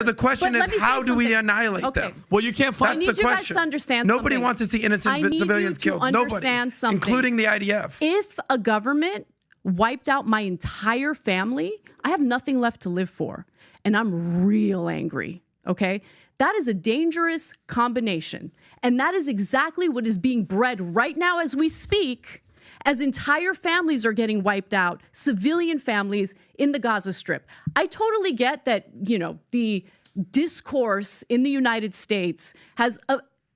The question is, how do we annihilate them? Well, you can't find. I need you guys to understand Nobody something. wants to see innocent civilians killed. Understand Nobody, including the IDF. If a government wiped out my entire family, I have nothing left to live for. And I'm real angry, okay? That is a dangerous combination. And that is exactly what is being bred right now as we speak, as entire families are getting wiped out, civilian families in the Gaza Strip. I totally get that, you know, the discourse in the United States has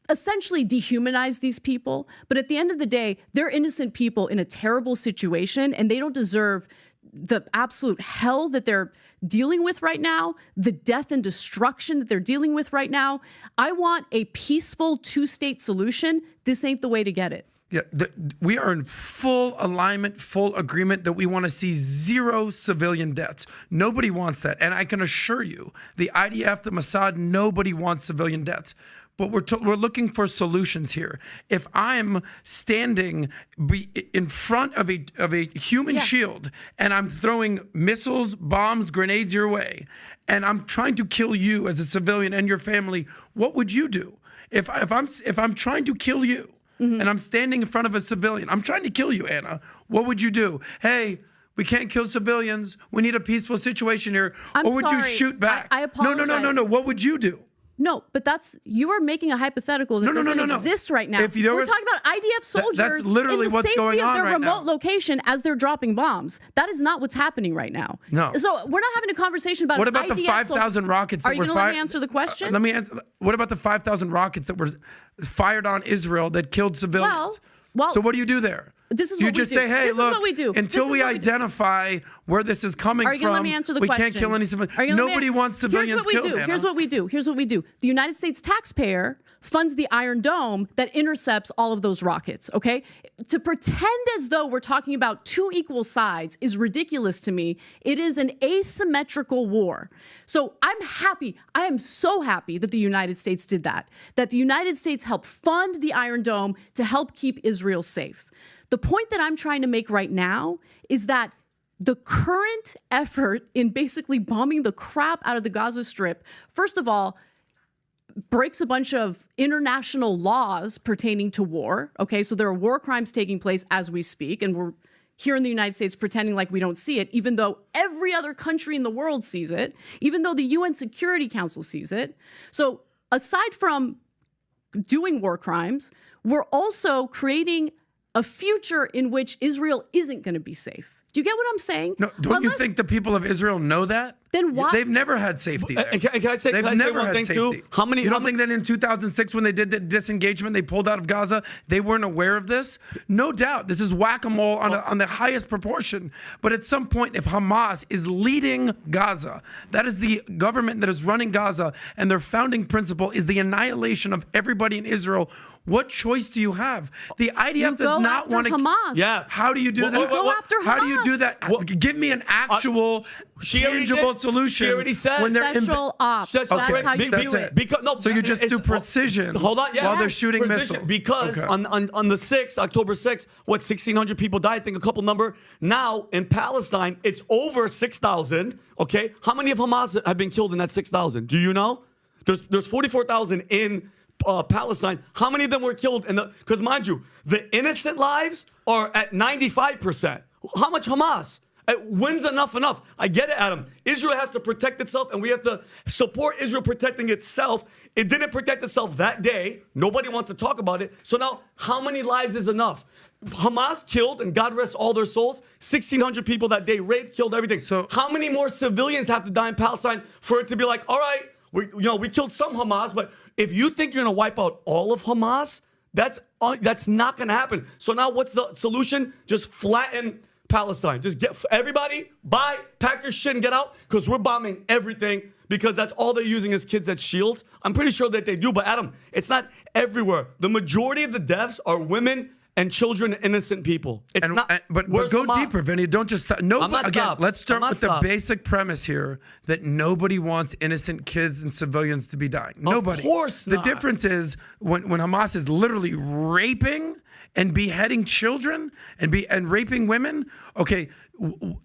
essentially dehumanized these people. But at the end of the day, they're innocent people in a terrible situation, and they don't deserve the absolute hell that they're dealing with right now, the death and destruction that they're dealing with right now. I want a peaceful two-state solution. This ain't the way to get it. Yeah, we are in full alignment, full agreement that we want to see zero civilian deaths. Nobody wants that. And I can assure you, the IDF, the Mossad, nobody wants civilian deaths. But we're looking for solutions here. If I'm standing in front of a human shield and I'm throwing missiles, bombs, grenades your way, and I'm trying to kill you as a civilian and your family, what would you do? If I'm trying to kill you, and I'm standing in front of a civilian, I'm trying to kill you, Anna, what would you do? Hey, we can't kill civilians. We need a peaceful situation here. Or would you shoot back? I apologize. No. What would you do? No, but you are making a hypothetical that doesn't exist right now. We're talking about IDF soldiers that's literally in the what's safety going of on their right remote now. location as they're dropping bombs. That is not what's happening right now. No. So we're not having a conversation about what about IDF the 5,000 rockets that Are you were going to fired? let me answer the question? Let me answer. What about the 5,000 rockets that were fired on Israel that killed civilians? Well, so what do you do there? This is you what we just do. say, hey, this look, is what we do. Until we identify where this is coming Are you gonna let me answer the we question? can't kill any civilians. Nobody wants civilians killed, Anna. Here's what we do. Here's what we do. The United States taxpayer funds the Iron Dome that intercepts all of those rockets, okay? To pretend as though we're talking about two equal sides is ridiculous to me. It is an asymmetrical war. So I'm happy. I am so happy that the United States did that the United States helped fund the Iron Dome to help keep Israel safe. The point that I'm trying to make right now is that the current effort in basically bombing the crap out of the Gaza Strip, first of all, breaks a bunch of international laws pertaining to war. Okay, so there are war crimes taking place as we speak, and we're here in the United States pretending like we don't see it, even though every other country in the world sees it, even though the UN Security Council sees it. So aside from doing war crimes, we're also creating a future in which Israel isn't going to be safe. Do you get what I'm saying? No, don't you think the people of Israel know that? Then why? They've never had safety there. Can I say, They've never one had thing safety. too? How many? You don't think that in 2006 when they did the disengagement, they pulled out of Gaza, they weren't aware of this? No doubt. This is whack-a-mole on the highest proportion. But at some point, if Hamas is leading Gaza, that is the government that is running Gaza, and their founding principle is the annihilation of everybody in Israel. What choice do you have? The IDF does not want to. Hamas. Yeah. How do you do that? You go after Hamas. How do you do that? Give me an actual, tangible solution. She already said when they're special ops. That's how you do it. Because, no, so you just do precision. Hold on, while they're shooting missiles. Because on the 6th, October 6th, 1,600 people died. I think a couple number. Now in Palestine, it's over 6,000. Okay, how many of Hamas have been killed in that 6,000? Do you know? There's 44,000 in Palestine. How many of them were killed in the? Because mind you, the innocent lives are at 95%. How much Hamas? When's enough? I get it, Adam. Israel has to protect itself, and we have to support Israel protecting itself. It didn't protect itself that day. Nobody wants to talk about it. So now, how many lives is enough? Hamas killed, and God rest all their souls, 1,600 people that day, raped, killed everything. So how many more civilians have to die in Palestine for it to be like, all right, we killed some Hamas, but if you think you're going to wipe out all of Hamas, that's not going to happen. So now what's the solution? Just flatten Palestine. Just get everybody, pack your shit and get out, because we're bombing everything, because that's all they're using as kids as shields. I'm pretty sure that they do, but Adam, it's not everywhere. The majority of the deaths are women and children, innocent people. It's not. But go deeper, Vinny. Don't just stop. No, again, let's start with the basic premise here that nobody wants innocent kids and civilians to be dying. Nobody. Of course not. The difference is when Hamas is literally raping and beheading children and raping women. Okay,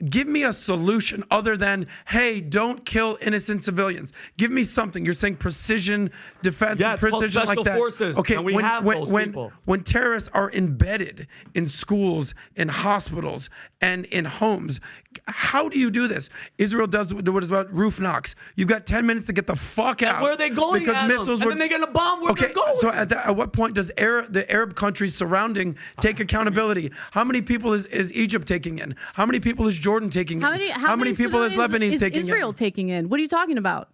Give me a solution other than, hey, don't kill innocent civilians. Give me something. You're saying precision defense, Yeah, it's called precision special like that. forces, Okay, and we have those people. When terrorists are embedded in schools, in hospitals, and in homes, how do you do this? Israel does what is about roof knocks. You've got 10 minutes to get the fuck out. Where are they going? Because Adam? missiles and were. then they get a bomb where they're going. So at what point does the Arab countries surrounding take accountability? How many people is Egypt taking in? How many people is Jordan taking in? How many people is civilians Lebanese is taking Israel in? taking in? What are you talking about?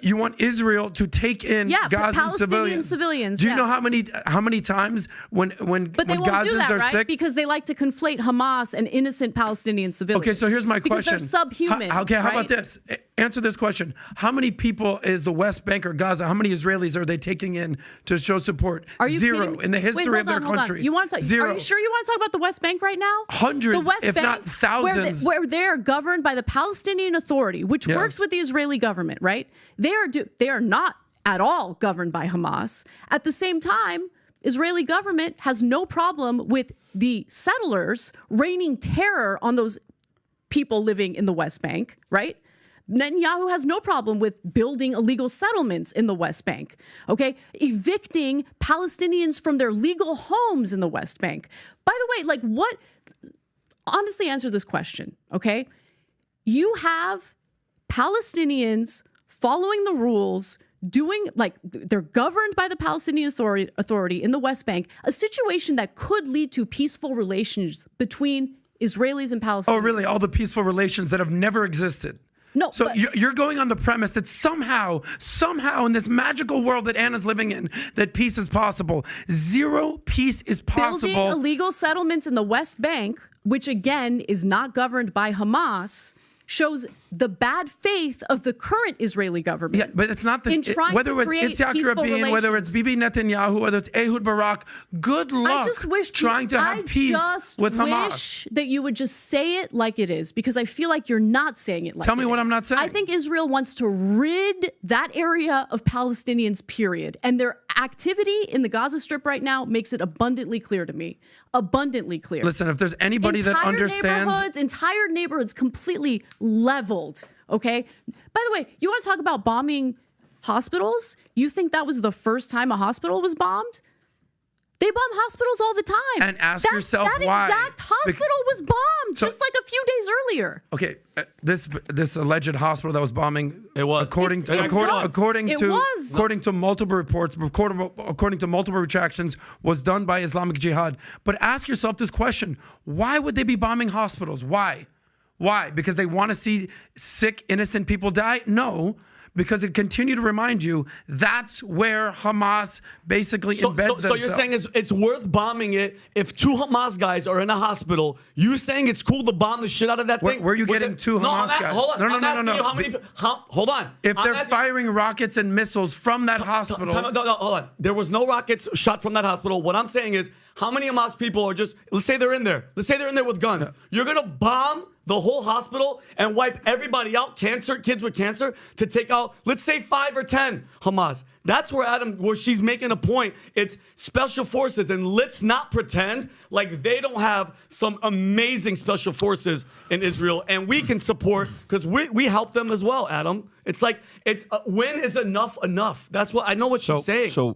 You want Israel to take in Gazan Palestinian civilians? civilians. Do you know how many times when But they won't Gazans do that, are right? sick? Because they like to conflate Hamas and innocent Palestinian civilians. Okay, so here's my question. Because they're subhuman. How right? about this? Answer this question. How many people is the West Bank or Gaza? How many Israelis are they taking in to show support? Are you Zero kidding me? in the history Wait, of their hold on. country. You want to talk? Zero. Are you sure you want to talk about the West Bank right now? Hundreds, the West if Bank, not thousands. where they are governed by the Palestinian Authority, which Yes. works with the Israeli government, right? They are not at all governed by Hamas. At the same time, Israeli government has no problem with the settlers raining terror on those people living in the West Bank, right? Netanyahu has no problem with building illegal settlements in the West Bank, okay? Evicting Palestinians from their legal homes in the West Bank. By the way, honestly answer this question, okay? You have Palestinians following the rules, they're governed by the Palestinian Authority in the West Bank, a situation that could lead to peaceful relations between Israelis and Palestinians. Oh, really? All the peaceful relations that have never existed. No, so but you're going on the premise that somehow in this magical world that Anna's living in, that peace is possible. Zero peace is possible. building illegal settlements in the West Bank, which again is not governed by Hamas, shows the bad faith of the current Israeli government. Yeah, but it's not in trying whether to create it's Yitzhak peaceful Rabin, whether it's relations. Bibi Netanyahu, whether it's Ehud Barak. Good luck trying to have peace with Hamas. I wish that you would just say it like it is, because I feel like you're not saying it like Tell me it what is. I'm not saying. I think Israel wants to rid that area of Palestinians, period. And their activity in the Gaza Strip right now makes it abundantly clear to me. Abundantly clear. Listen, if there's anybody that understands... Entire neighborhoods completely leveled, okay? By the way, you want to talk about bombing hospitals? You think that was the first time a hospital was bombed? They bomb hospitals all the time. And ask yourself that why. That exact hospital was bombed just like a few days earlier. Okay, this alleged hospital that was bombing. It was. According to multiple reports, according to multiple retractions, was done by Islamic Jihad. But ask yourself this question: why would they be bombing hospitals? Why? Why? Because they want to see sick, innocent people die? No. Because it continued to remind you that's where Hamas basically embeds themselves. So you're saying it's worth bombing it if two Hamas guys are in a hospital? You saying it's cool to bomb the shit out of that thing? Where are you getting two Hamas guys? Hold on. No. Hold on. If they're firing rockets and missiles from that hospital. Hold on. There was no rockets shot from that hospital. What I'm saying is, how many Hamas people are just, let's say they're in there. Let's say they're in there with guns. You're going to bomb the whole hospital and wipe everybody out, kids with cancer, to take out, let's say 5 or 10 Hamas. That's where she's making a point. It's special forces, and let's not pretend like they don't have some amazing special forces in Israel, and we can support, because we help them as well, Adam. It's like, when is enough? That's what I know what she's saying. So